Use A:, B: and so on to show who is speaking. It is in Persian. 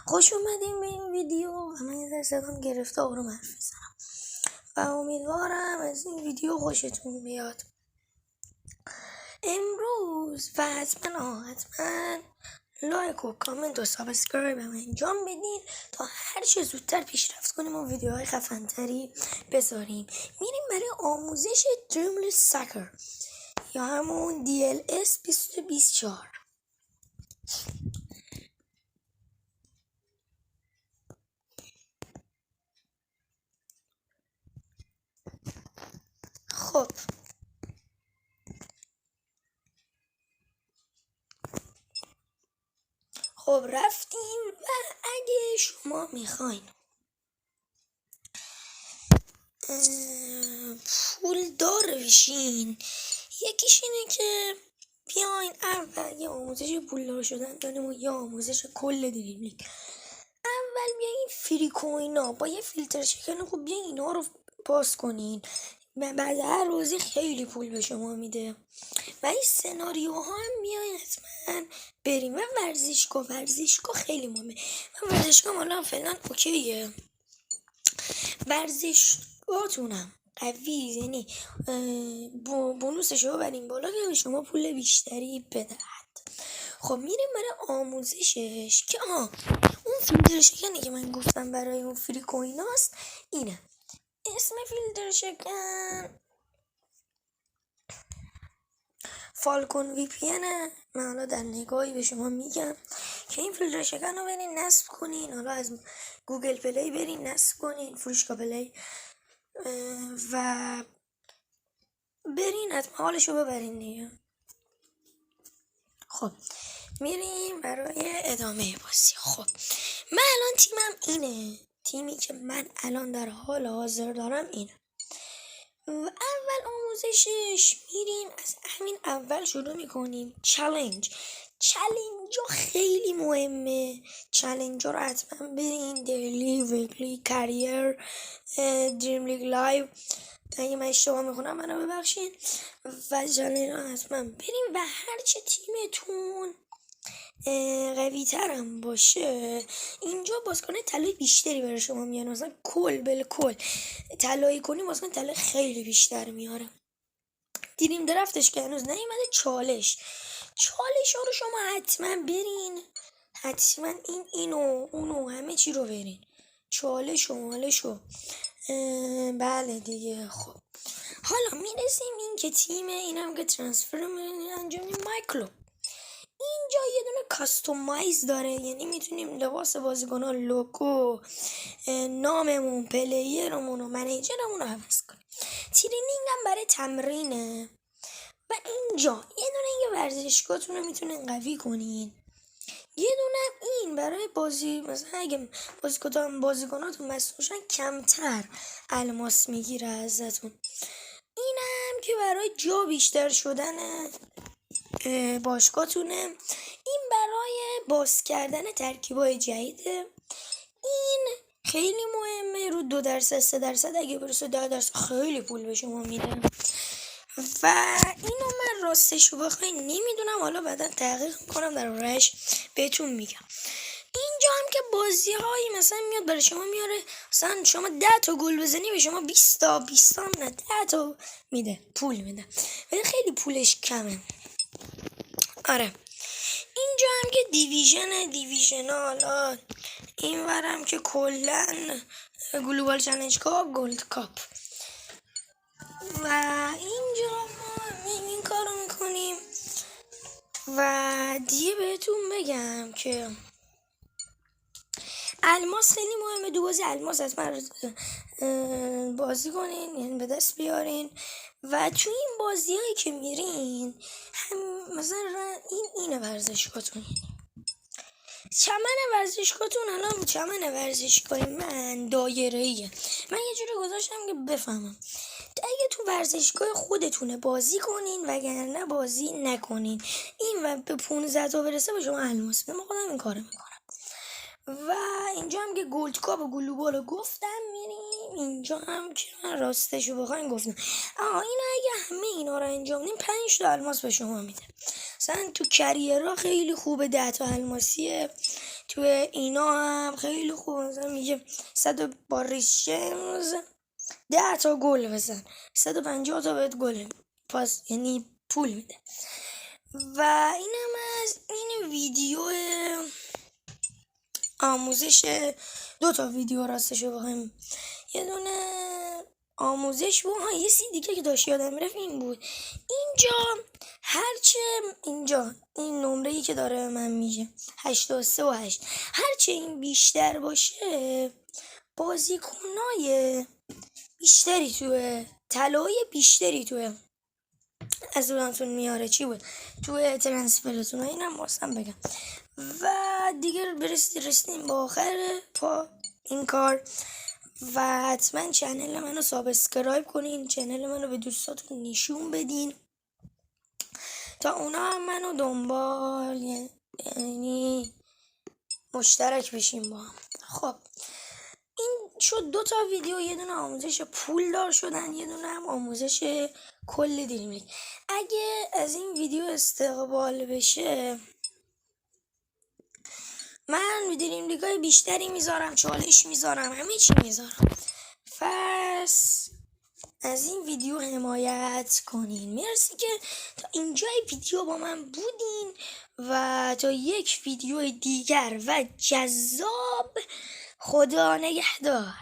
A: خوش اومدیم به این ویدیو و من یه صدام گرفته آروم حرف میزنم و امیدوارم از این ویدیو خوشتون بیاد. امروز و حتما لایک و کامنت و سابسکرایب هم انجام بدین تا هر چه زودتر پیشرفت کنیم و ویدیوهای خفن‌تری بذاریم. میریم برای آموزش دریبل ساکر یا همون DLS 2024. خب رفتیم و اگه شما میخواین پول دار بشین، یکیش اینه که بیاین اول یه آموزش پول دار شدن داریم و یه آموزش کل دریبلینگ. اول بیاین فری کوینا با یه فیلتر شکن خوب بیاین اینا رو پاس کنین و بعد هر روزی خیلی پول به شما میده. و این سناریوها هم بیاین حتما بریم. و ورزشگاه خیلی مهمه. من ورزشگاه حالا فعلا اوکیه، ورزشگاهتونم قوی، یعنی بونوسش رو بریم بالا که شما پول بیشتری بدهد. خب میریم برای آموزشش که اون فیلتر شکن که من گفتم برای اون فری کویناست. اینه اسم فیلتر شکن، فالکون وی پی اینه. من حالا در نگاهی به شما میگم که این فیلتر شکن رو برین نصب کنین، حالا از گوگل پلی برین نصب کنین، فروشگاه پلی، و برین حتما حالشو ببرین دیگه. خب میریم برای ادامه بازی. خب من الان تیمم اینه، تیمی که من الان در حال حاضر دارم اینه. و اول آموزشش میریم از همین اول شروع میکنیم. چالنج ها خیلی مهمه. چالنج ها رو حتما برین، دیلی، ویکلی، کریر، دریبلینگ لایو. اگه من اشتباه میکنم منو ببخشین. و چالنج ها حتما بریم و هرچه تیمتون قوی ترم باشه اینجا بازیکن طلای بیشتری برای شما میاره. مثلا کل طلایی کنی بازیکن طلای خیلی بیشتر میاره. دیریم درفتش که هنوز نیومده. چالش ها رو شما حتما برین، حتما اینو اونو همه چی رو برین. چالش و مالش و بله دیگه. خب حالا میرسیم این که تیم اینم که ترانسفر انجام مایکلو. اینجا یه دونه کاستومایز داره، یعنی میتونیم لباس بازیکن‌ها، لوگو، ناممون، پلیرمون و منیجرمون رو عوض کنیم. ترینینگ هم برای تمرینه. و اینجا یه دونه این ورزشگاهتون رو میتونین قوی کنین. یه دونه این برای بازی، مثلا اگه بازیکناتون مسئولشن کمتر الماس میگیره ازتون. اینم که برای جا بیشتر شدن باشگاهتونه. این برای باز کردن ترکیبای جدیده. این خیلی مهمه. رو 2% 3% اگه برسه 10% خیلی پول به شما میده. و اینو من راستشو بخوای نمیدونم، حالا بعدا تحقیق میکنم در رش بهتون میگم. اینجا هم که بازی هایی مثلا میاد برای شما میاره، مثلا شما 10 تا گل بزنی به شما 20 تا نه 10 تا میده، پول میده، ولی خیلی پولش کمه. آره اینجا هم که دیویژنال، این ورم که کلن گلوبال چالنج کاپ، گلد کاپ. و اینجا ما این کارو میکنیم. و دیگه بهتون بگم که الماس خیلی مهمه. دو بازی الماس حتما بازی کنین، یعنی به دست بیارین. و تو این بازی هایی که میرین هم مثلا اینه ورزشگاهتون، چمن ورزشگاهتون. الان چمن ورزشگاه من دایره‌ایه. من یه جوری گذاشتم که بفهمم اگه تو ورزشگاه خودتونه بازی کنین، وگرنه بازی نکنین. این و به 15 تا برسه به شما الماس میده. من خودم این کارو میکنم. و اینجا هم که گلد کاپ و گلوبال گفتم میریم. اینجا هم که من راستشو بخواین گفتم این اگه همه اینا رو انجام دیم 5 تا الماس به شما میده. مثلا تو کریرها خیلی خوبه 10 تا الماسیه. توی اینا هم خیلی خوب مثلا میگه 100 با ریشمز 10 تا گل بزن 150 تا بهت گل پاس یعنی پول میده. و اینم از این ویدیو آموزش. 2 تا ویدیو راستشو بخوایم، یه دونه آموزش بود، یه سی دیگه که داشت یادم میرفت این بود. اینجا هرچه اینجا این نمره‌ای که داره من میگه 83 و 8 هرچه این بیشتر باشه بازیکنای بیشتری توی طلای بیشتری توی از دورانتون میاره. چی بود توی ترنسفرتون، اینم واسم بگم. و دیگه رسیدیم با آخر پا این کار. و حتما چنل منو سابسکرایب کنین، چنل منو به دوستاتون نشون بدین تا اونا هم منو دنبال یعنی مشترک بشیم با هم. خب این شد 2 تا ویدیو، یه دونه آموزش پول دار شدن، یه دونه هم آموزش کل دریم لیگ. اگه از این ویدیو استقبال بشه من دریم لیگ های بیشتری میذارم، چالش میذارم، همه چی میذارم. پس از این ویدیو حمایت کنین. مرسی که تا اینجای ویدیو با من بودین و تا یک ویدیو دیگر و جذاب. خدا نگهدار.